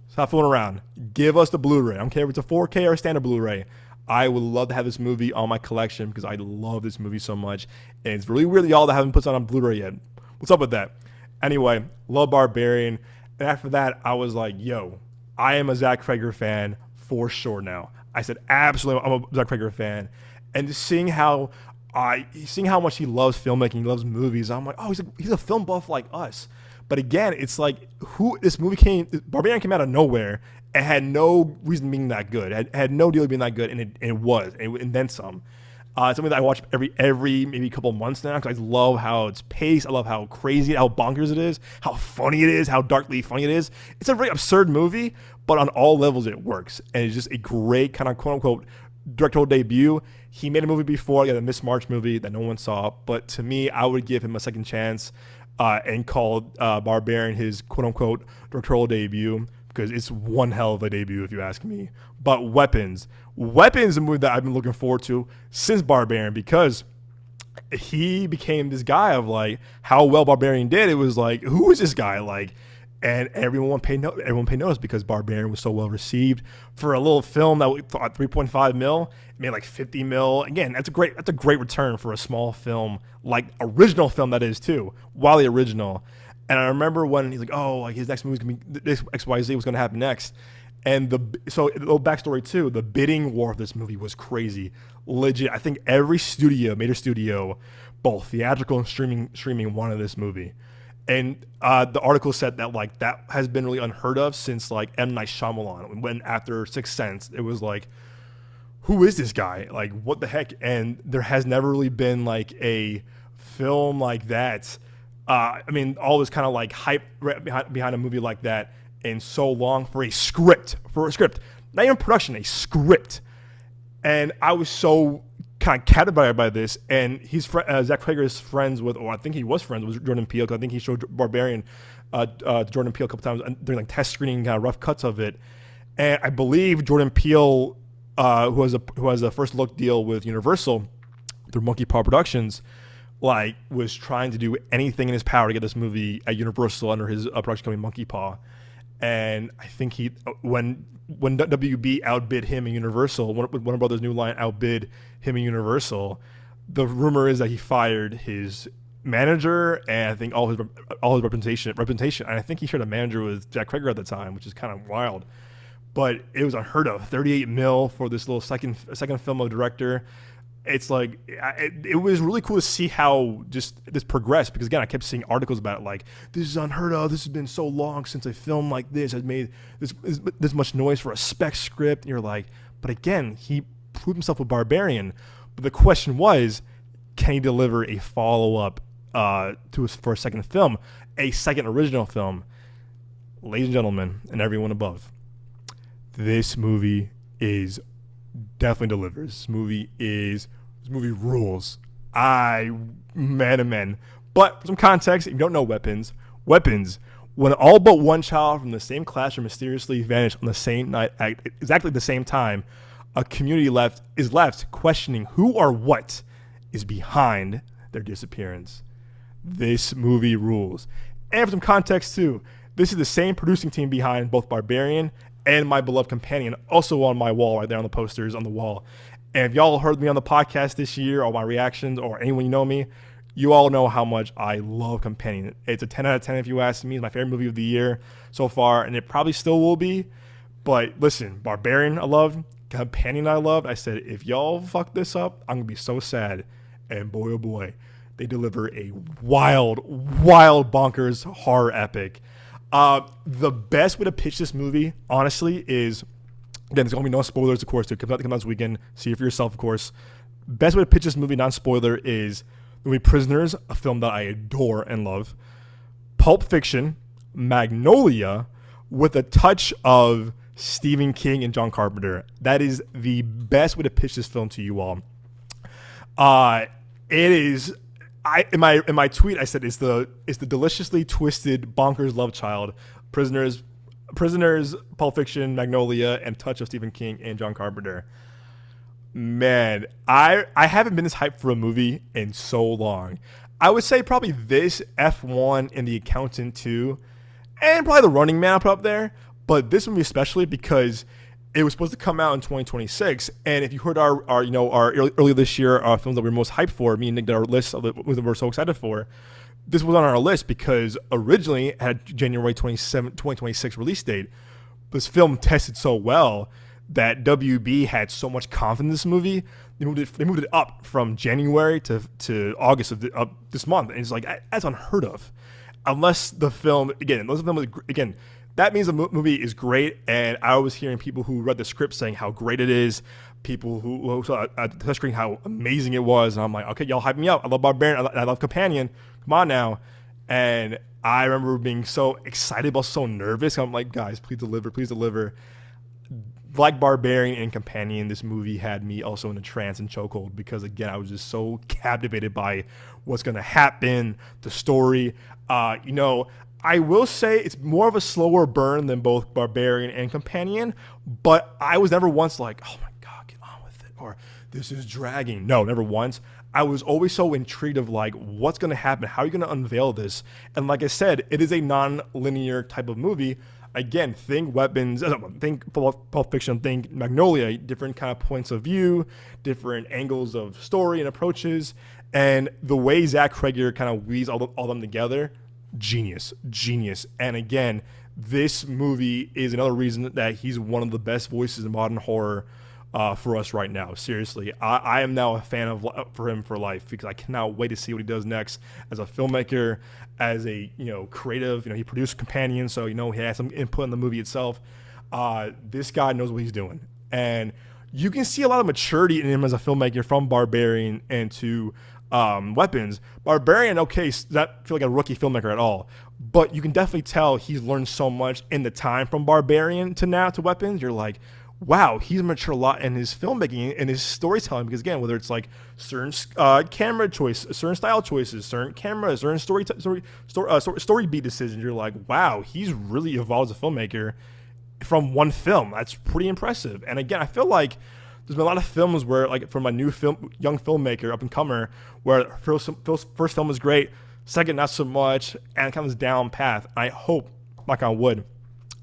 Stop fooling around. Give us the Blu-ray. I don't care if it's a 4K or a standard Blu-ray. I would love to have this movie on my collection because I love this movie so much. And it's really weird that y'all that haven't put it on Blu-ray yet. What's up with that? Anyway, love Barbarian. And after that, I was like, yo, I am a Zach Cregger fan for sure now. I said, absolutely, I'm a Zach Cregger fan. And just seeing how much he loves filmmaking, he loves movies, I'm like, oh, he's a film buff like us. But again, it's like Barbarian came out of nowhere and had no reason being that good. Had no deal being that good, and it was, and then some. Something that I watch every maybe couple months now because I love how it's paced. I love how crazy, how bonkers it is, how funny it is, how darkly funny it is. It's a very absurd movie, but on all levels it works, and it's just a great kind of quote unquote directorial debut. He made a movie before, the Miss March movie that no one saw, but to me, I would give him a second chance. And called Barbarian his quote-unquote directorial debut, because it's one hell of a debut if you ask me. But Weapons is a movie that I've been looking forward to since Barbarian, because he became this guy of like how well Barbarian did. It was like, who is this guy? Like, and everyone paid notice because Barbarian was so well received for a little film that we thought 3.5 mil. It made like 50 mil. Again, that's a great return for a small film, like original film that is too, Wally original. And I remember when he's like, oh, like his next movie's gonna be this XYZ was gonna happen next. And the little backstory too, the bidding war of this movie was crazy, legit. I think every major studio, both theatrical and streaming wanted this movie. And the article said that like that has been really unheard of since like M. Night Shyamalan. When after Sixth Sense, it was like, who is this guy? Like, what the heck? And there has never really been like a film like that. I mean, all this kind of like hype behind a movie like that in so long for a script, not even production, a script. And I was so kind of captivated by this, and he's Zach Cregger is friends with, or I think he was friends with Jordan Peele, because I think he showed Barbarian to Jordan Peele a couple times during like test screening, kind of rough cuts of it. And I believe Jordan Peele, who has a first look deal with Universal through Monkey Paw Productions, like was trying to do anything in his power to get this movie at Universal under his production company Monkey Paw. And I think when WB outbid him in Universal, Warner Brothers New Line outbid him in Universal, the rumor is that he fired his manager and I think all his representation. And I think he shared a manager with Jack Cregger at the time, which is kind of wild. But it was unheard of. 38 mil for this little second film of a director. It's like it was really cool to see how just this progressed, because again I kept seeing articles about it, like this is unheard of, this has been so long since a film like this has made this much noise for a spec script, and you're like, but again he proved himself with Barbarian. But the question was, can he deliver a follow-up for a second film, a second original film? Ladies and gentlemen, and everyone above, this movie definitely delivers. This movie rules. Man. But for some context, if you don't know Weapons, when all but one child from the same classroom mysteriously vanished on the same night at exactly the same time, a community is left questioning who or what is behind their disappearance. This movie rules. And for some context too, this is the same producing team behind both Barbarian and My Beloved Companion, also on my wall right there on the posters on the wall. And if y'all heard me on the podcast this year, or my reactions, or anyone you know me, you all know how much I love Companion. It's a 10 out of 10 if you ask me. It's my favorite movie of the year so far, and it probably still will be. But listen, Barbarian I loved, Companion I loved. I said, if y'all fuck this up, I'm going to be so sad. And boy, oh boy, they deliver a wild, bonkers horror epic. The best way to pitch this movie, honestly, is, again, there's going to be no spoilers, of course. It comes out this weekend. See it for yourself, of course. Best way to pitch this movie, non-spoiler, is the movie Prisoners, a film that I adore and love. Pulp Fiction, Magnolia, with a touch of Stephen King and John Carpenter. That is the best way to pitch this film to you all. It is. In my tweet, I said it's the deliciously twisted, bonkers love child. Prisoners, Pulp Fiction, Magnolia, and touch of Stephen King and John Carpenter. Man, I haven't been this hyped for a movie in so long. I would say probably this, F1, and The Accountant 2, and probably The Running Man I'll put up there. But this movie especially because it was supposed to come out in 2026, and if you heard our earlier this year films that we were most hyped for, me and Nick did our list of the ones that we're so excited for. This was on our list because originally it had January 2026 release date. This film tested so well that WB had so much confidence in this movie. They moved it up from January to August of this month, and it's like that's unheard of. Unless the film that means the movie is great, and I was hearing people who read the script saying how great it is, people who saw at the screen how amazing it was, and I'm like, okay, y'all hype me up. I love Barbarian, I love Companion. Come on now. And I remember being so excited, but so nervous. I'm like, guys, please deliver, please deliver. Like Barbarian and Companion, this movie had me also in a trance and chokehold because, again, I was just so captivated by what's going to happen, the story. I will say it's more of a slower burn than both Barbarian and Companion, but I was never once like, oh my God, get on with it, or this is dragging. No, never once. I was always so intrigued of like, what's going to happen? How are you going to unveil this? And like I said, it is a non-linear type of movie. Again, think Weapons, think Pulp Fiction, think Magnolia, different kind of points of view, different angles of story and approaches. And the way Zach Cregger kind of weaves all of them together, genius. And again, this movie is another reason that he's one of the best voices in modern horror for us right now. Seriously, I am now a fan for him for life because I cannot wait to see what he does next as a filmmaker, as a creative. He produced Companion, so he has some input in the movie itself. This guy knows what he's doing, and you can see a lot of maturity in him as a filmmaker from Barbarian and to Weapons. Barbarian, okay, not feel like a rookie filmmaker at all, but you can definitely tell he's learned so much in the time from Barbarian to now to Weapons. You're like, wow, he's matured a lot in his filmmaking and his storytelling, because again, whether it's like certain camera choices, certain style choices, certain cameras, certain story beat decisions, you're like, wow, he's really evolved as a filmmaker from one film. That's pretty impressive. And again, I feel like there's been a lot of films where, like, from a young filmmaker, up and comer, where first film is great, second not so much, and it comes down path. I hope, knock on wood,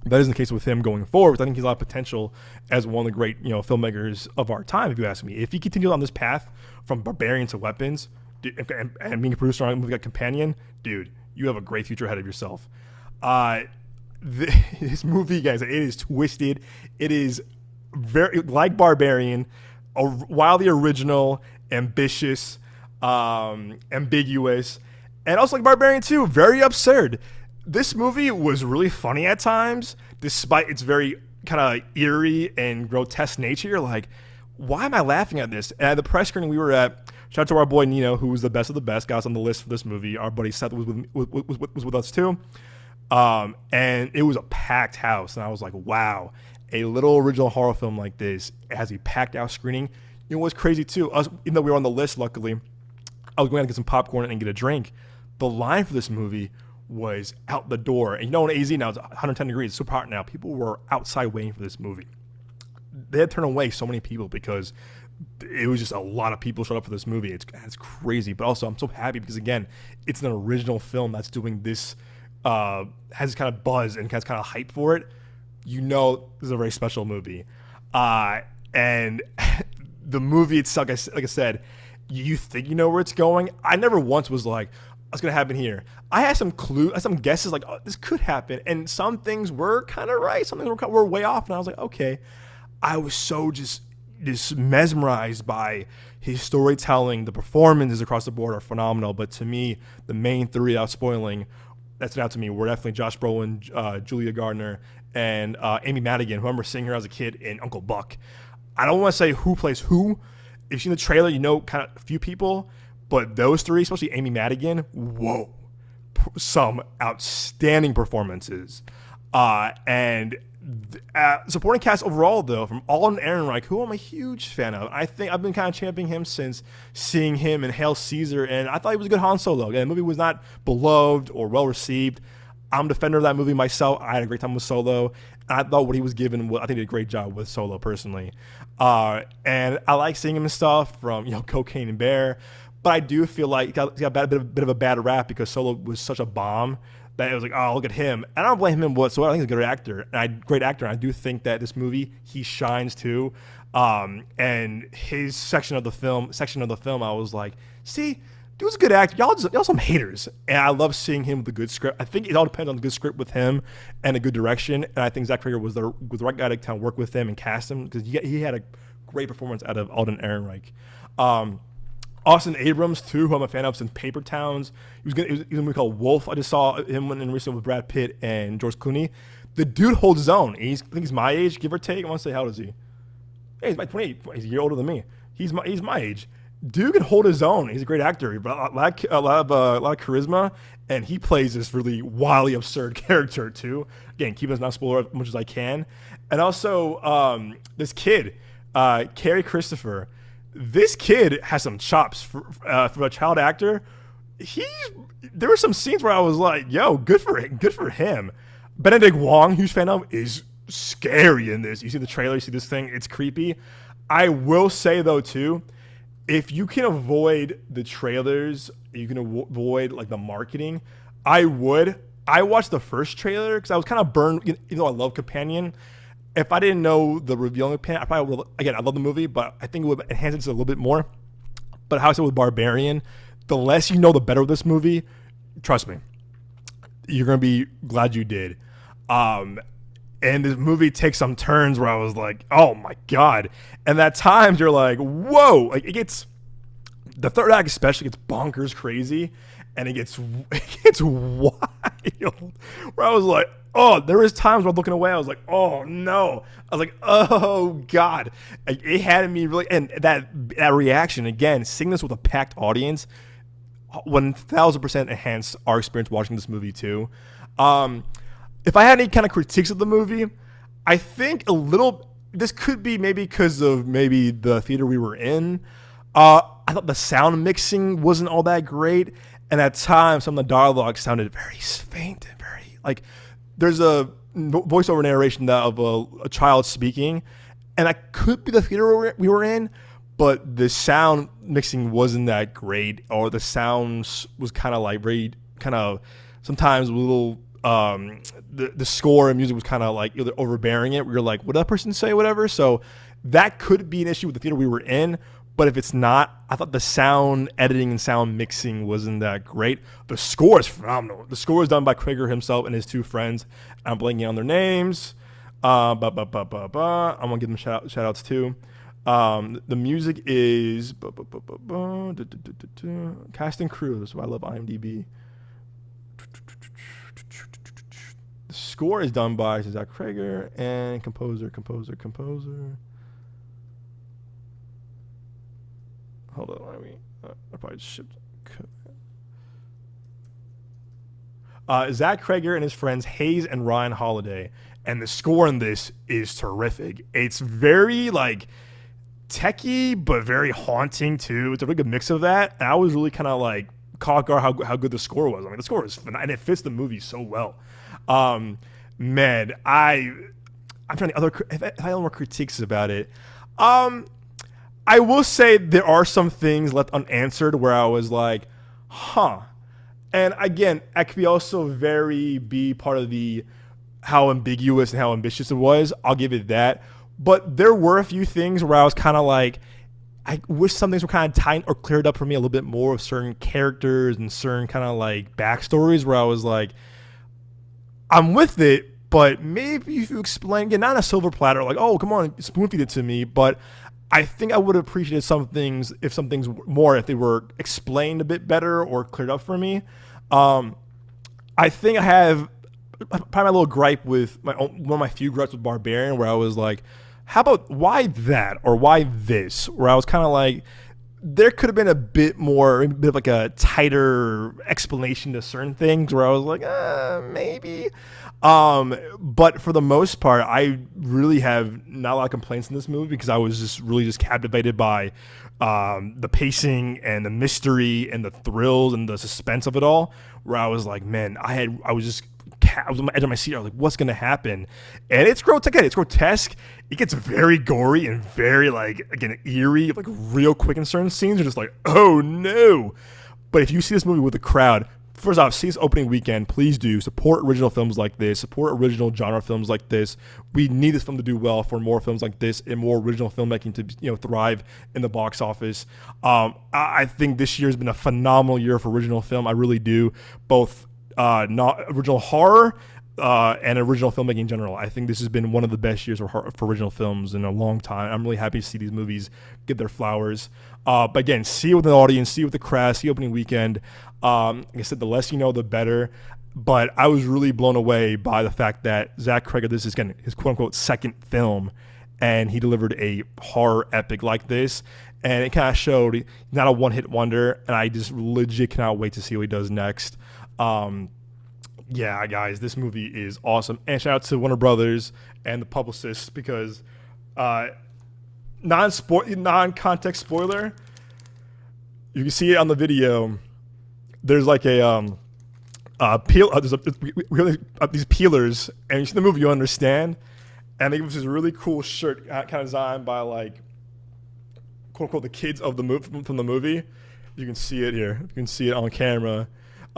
that isn't the case with him going forward, because I think he's a lot of potential as one of the great filmmakers of our time, if you ask me. If he continues on this path from Barbarian to Weapons, and being a producer on a movie like Companion, dude, you have a great future ahead of yourself. This movie, guys, it is twisted. It is very like Barbarian, wildly original, ambitious, ambiguous, and also like Barbarian too, very absurd. This movie was really funny at times, despite its very kind of eerie and grotesque nature. You're like, why am I laughing at this? And at the press screening we were at, shout out to our boy Nino, who was the best of the best, got us on the list for this movie. Our buddy Seth was with us too. And it was a packed house. And I was like, wow, a little original horror film like this, it has a packed out screening. What's crazy too, even though we were on the list, luckily, I was going to get some popcorn and get a drink. The line for this movie was out the door. And in AZ now it's 110 degrees, it's super hot now. People were outside waiting for this movie. They had turned away so many people because it was just a lot of people showed up for this movie. It's crazy. But also I'm so happy because, again, it's an original film that's doing this, has this kind of buzz and has kind of hype for it. This is a very special movie. And the movie itself, like I said, you think you know where it's going. I never once was like, what's going to happen here? I had some some guesses like, oh, this could happen. And some things were kind of right. Some things were way off. And I was like, okay. I was so just mesmerized by his storytelling. The performances across the board are phenomenal. But to me, the main three, without spoiling, that stood out to me were definitely Josh Brolin, Julia Gardner, and Amy Madigan, who I remember seeing her as a kid in Uncle Buck. I don't want to say who plays who. If you've seen the trailer, you know kind of a few people. But those three, especially Amy Madigan, whoa, some outstanding performances. And supporting cast overall, though, from Alden Ehrenreich, who I'm a huge fan of. I think I've been kind of championing him since seeing him in Hail Caesar, and I thought he was a good Han Solo. And the movie was not beloved or well received. I'm a defender of that movie myself. I had a great time with Solo. And I thought what he was given, I think he did a great job with Solo personally. And I like seeing him in stuff from Cocaine and Bear. But I do feel like he got a bit of a bad rap because Solo was such a bomb that it was like, oh, look at him. And I don't blame him whatsoever. I think he's a great actor. And I do think that this movie, he shines too. And his section of the film, I was like, see, dude's a good actor. Y'all some haters. And I love seeing him with a good script. I think it all depends on the good script with him and a good direction. And I think Zach Cregger was the right guy to kind of work with him and cast him because he had a great performance out of Alden Ehrenreich. Austin Abrams, too, who I'm a fan of since Paper Towns. He was in a movie called Wolf. I just saw him in recently with Brad Pitt and George Clooney. The dude holds his own. I think he's my age, give or take. I want to say, how old is he? Hey, he's like 28. He's a year older than me. He's my age. Dude can hold his own. He's a great actor. He brought a lot of charisma, and he plays this really wildly absurd character, too. Again, keep us not spoiler as much as I can. And also, this kid, Carrie Christopher. This kid has some chops for a child actor. There were some scenes where I was like, "Yo, good for him." Benedict Wong, huge fan of, is scary in this. You see the trailer, you see this thing, it's creepy. I will say though too, if you can avoid the trailers, you can avoid like the marketing. I would. I watched the first trailer because I was kind of burned. Even though I love Companion. If I didn't know the reveal of Pan, I probably would. Again, I love the movie, but I think it would enhance it a little bit more. But how I said with Barbarian, the less you know, the better with this movie. Trust me, you're gonna be glad you did. And this movie takes some turns where I was like, oh my god. And at times you're like, whoa! Like it gets the third act especially gets bonkers crazy, and it gets wild. Where I was like, oh, there was times where I'm looking away. I was like, oh no. I was like, oh god. It had me really, and that reaction again, seeing this with a packed audience, 1,000% enhanced our experience watching this movie too. If I had any kind of critiques of the movie, I think this could be maybe because of maybe the theater we were in. I thought the sound mixing wasn't all that great, and at times some of the dialogue sounded very faint and very like. There's a voiceover narration of a child speaking, and that could be the theater we were in, but the sound mixing wasn't that great, or the sounds was kind of like very kind of sometimes a little. The score and music was kind of like either overbearing it. We were like, what did that person say? Whatever. So that could be an issue with the theater we were in. But if it's not, I thought the sound editing and sound mixing wasn't that great. The score is phenomenal. The score is done by Krieger himself and his two friends. I'm blanking on their names. I'm gonna give them shout outs too. The music is cast and crew. That's why I love IMDb. The score is done by Zach Cregger and composer. Hold on, I probably shipped. Zach Cregger and his friends Hayes and Ryan Holiday, and the score in this is terrific. It's very like techie, but very haunting too. It's a really good mix of that. And I was really kind of like caught guard how good the score was. I mean, the score is phenomenal, and it fits the movie so well. Man, I'm trying to if I have more critiques about it. I will say there are some things left unanswered where I was like, huh. And again, that could be also be part of how ambiguous and how ambitious it was. I'll give it that. But there were a few things where I was kind of like, I wish some things were kind of tightened or cleared up for me a little bit more of certain characters and certain kind of like backstories where I was like, I'm with it, but maybe if you explain, again, not on a silver platter, like, oh, come on, spoon feed it to me, but I think I would have appreciated some things if they were explained a bit better or cleared up for me. I think I have probably my little gripe with one of my few gripes with Barbarian, where I was like, how about why that or why this? Where I was kind of like, there could have been a bit of like a tighter explanation to certain things where I was like, maybe. But for the most part, I really have not a lot of complaints in this movie because I was just captivated by the pacing and the mystery and the thrills and the suspense of it all, where I was like, man, I was on the edge of my seat. I was like, what's going to happen? And it's grotesque. It's grotesque. It gets very gory and very, like, again, eerie, like real quick in certain scenes. You're just like, oh no. But if you see this movie with a crowd, first off, see this opening weekend. Please do support original films like this. Support original genre films like this. We need this film to do well for more films like this and more original filmmaking to thrive in the box office. I think this year has been a phenomenal year for original film. I really do. Both not original horror and original filmmaking in general. I think this has been one of the best years for original films in a long time. I'm really happy to see these movies get their flowers. But again, see it with an audience, see it with the crowd, see opening weekend. Like I said, the less you know, the better. But I was really blown away by the fact that Zach Cregger, this is again his quote-unquote second film, and he delivered a horror epic like this. And it kind of showed he's not a one-hit wonder, and I just legit cannot wait to see what he does next. Yeah, guys, this movie is awesome. And shout out to Warner Brothers and the publicists because non-context spoiler, you can see it on the video. There's like a these peelers, and you see the movie, you understand. And they give us this really cool shirt kind of designed by like quote unquote the kids of the movie from the movie. You can see it here. You can see it on camera.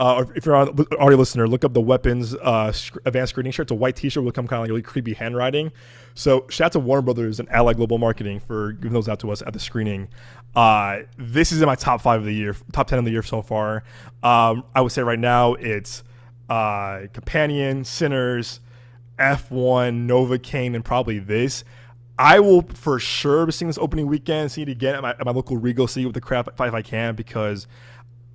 Or if you're an audio listener, look up the Weapons advanced screening shirt. It's a white t-shirt with kind of like really creepy handwriting. So shout out to Warner Brothers and Allied Global Marketing for giving those out to us at the screening. This is in my top 5 of the year, top 10 of the year so far. I would say right now it's Companion, Sinners, F1, Novocaine, and probably this. I will for sure be seeing this opening weekend, see it again at my local Regal, see it with the crowd if I can, because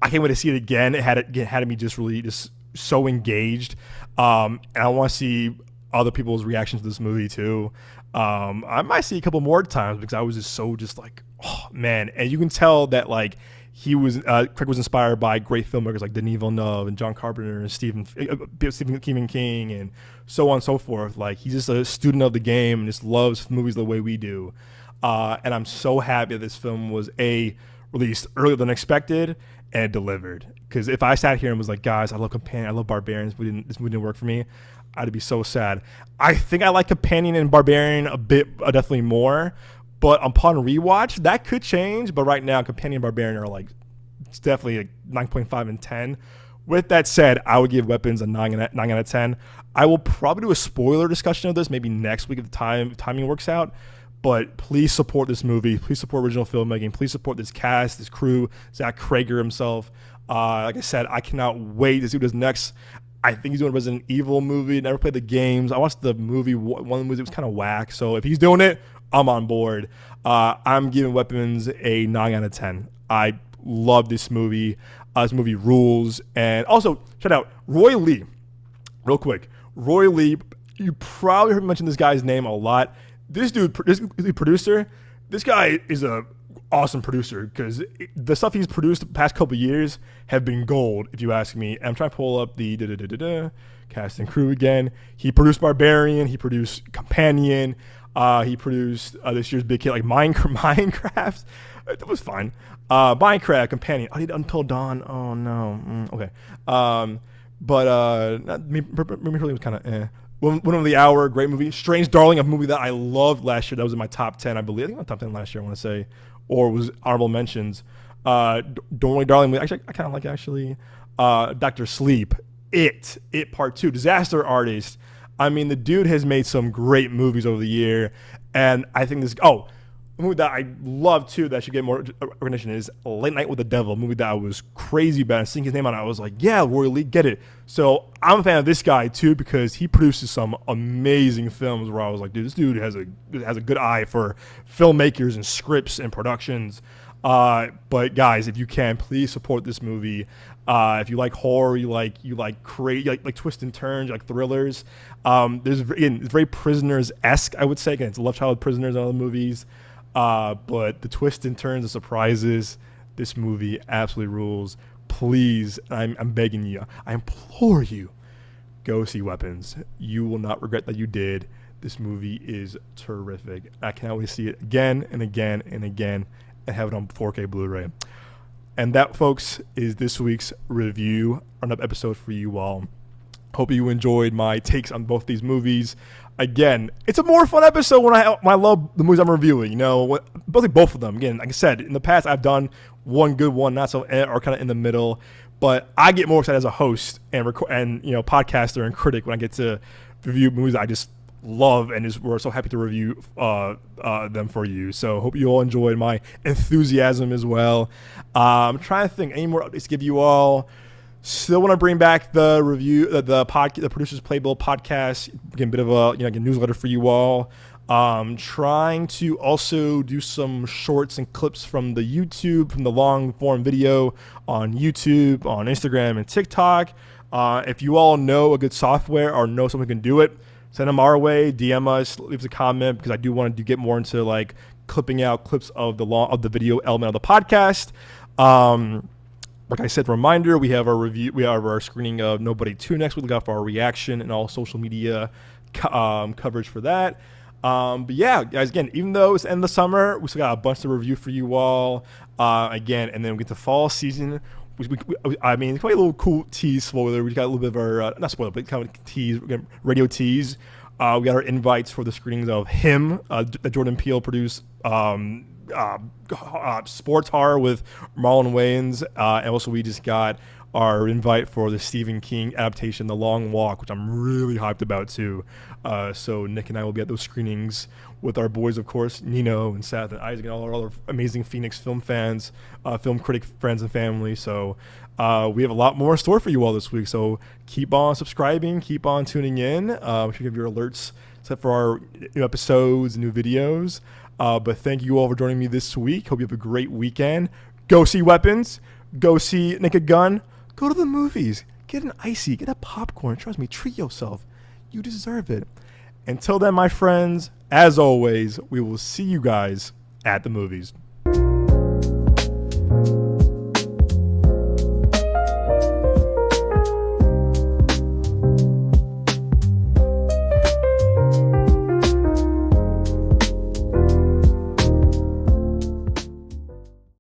I can't wait to see it again. It had me just really just so engaged, and I want to see other people's reactions to this movie too. I might see a couple more times because I was just like, oh man, and you can tell that like Craig was inspired by great filmmakers like Denis Villeneuve and John Carpenter and Stephen King and so on and so forth. Like he's just a student of the game and just loves movies the way we do. And I'm so happy that this film was released earlier than expected and delivered. Because if I sat here and was like, guys, I love Companion, I love Barbarians, this movie didn't work for me, I'd be so sad. I think I like Companion and Barbarian a bit, definitely more. But upon rewatch, that could change. But right now, Companion and Barbarian are like, it's definitely a 9.5 and 10. With that said, I would give Weapons a 9 out of 10. I will probably do a spoiler discussion of this maybe next week if the timing works out. But please support this movie. Please support original filmmaking. Please support this cast, this crew, Zach Cregger himself. Like I said, I cannot wait to see what does next. I think he's doing a Resident Evil movie. Never played the games. I watched the movie. One of the movies was kind of whack. So if he's doing it, I'm on board. I'm giving Weapons a 9 out of 10. I love this movie. This movie rules. And also, shout out Roy Lee. Real quick. Roy Lee, you probably heard me mention this guy's name a lot. This dude, this producer, this guy is a awesome producer because the stuff he's produced the past couple years have been gold, if you ask me. And I'm trying to pull up the cast and crew again. He produced Barbarian. He produced Companion. He produced this year's big hit like Minecraft. It was fine. Minecraft, Companion. I did Until Dawn. Oh no. Okay. But maybe was kind of eh. One of the Hour, great movie. Strange Darling, a movie that I loved last year. That was in my top 10, I believe. I think my top 10 last year, I want to say. Or was honorable mentions. Don't Worry Darling, actually, I kind of like actually. Dr. Sleep. It Part 2. Disaster Artist. I mean, the dude has made some great movies over the year. And I think this... Oh, A movie that I love too that should get more recognition is Late Night with the Devil, a movie that I was crazy about. And seeing his name on it, I was like, yeah, Roy Lee, get it. So I'm a fan of this guy too because he produces some amazing films where I was like, dude, this dude has a good eye for filmmakers and scripts and productions. But guys, if you can, please support this movie. If you like horror, you like crazy, like twists and turns, you like thrillers. It's very Prisoners-esque, I would say. Again, it's Love Child Prisoners and all the movies. But the twists and turns, the surprises, this movie absolutely rules. Please, I'm begging you, I implore you, go see Weapons. You will not regret that you did. This movie is terrific. I cannot wait to see it again and again and again and have it on 4K Blu-ray. And that, folks, is this week's review Roundup episode for you all. Hope you enjoyed my takes on both these movies. Again, it's a more fun episode when I love the movies I'm reviewing. You know, both of them. Again, like I said, in the past I've done one good, one not so, or kind of in the middle. But I get more excited as a host and podcaster and critic when I get to review movies I just love and we're so happy to review them for you. So hope you all enjoyed my enthusiasm as well. I'm trying to think any more updates to give you all. Still want to bring back the review, the Producers Playbill podcast. Again, a bit of a newsletter for you all. Trying to also do some shorts and clips from the YouTube, from the long form video on YouTube, on Instagram and TikTok. If you all know a good software or know someone who can do it, send them our way. DM us, leave us a comment because I do want to get more into like clipping out clips of the video element of the podcast. Like I said, reminder, we have our screening of Nobody 2 next week. Look out for our reaction and all social media coverage for that. But yeah, guys, again, even though it's the end of the summer, we still got a bunch to review for you all. Again, and then we get to fall season. It's probably a little cool tease spoiler. We got a little bit of our, not spoiler, but kind of tease, radio tease. We got our invites for the screenings of Him, that Jordan Peele produced, sports horror with Marlon Wayans, and also we just got our invite for the Stephen King adaptation, The Long Walk, which I'm really hyped about too. So Nick and I will be at those screenings with our boys, of course, Nino and Seth and Isaac and all our other amazing Phoenix film fans, film critic friends and family. So we have a lot more in store for you all this week. So keep on subscribing, keep on tuning in. We should give your alerts set for our new episodes, new videos. But thank you all for joining me this week. Hope you have a great weekend. Go see Weapons. Go see Naked Gun. Go to the movies. Get an icy. Get a popcorn. Trust me, treat yourself. You deserve it. Until then, my friends, as always, we will see you guys at the movies.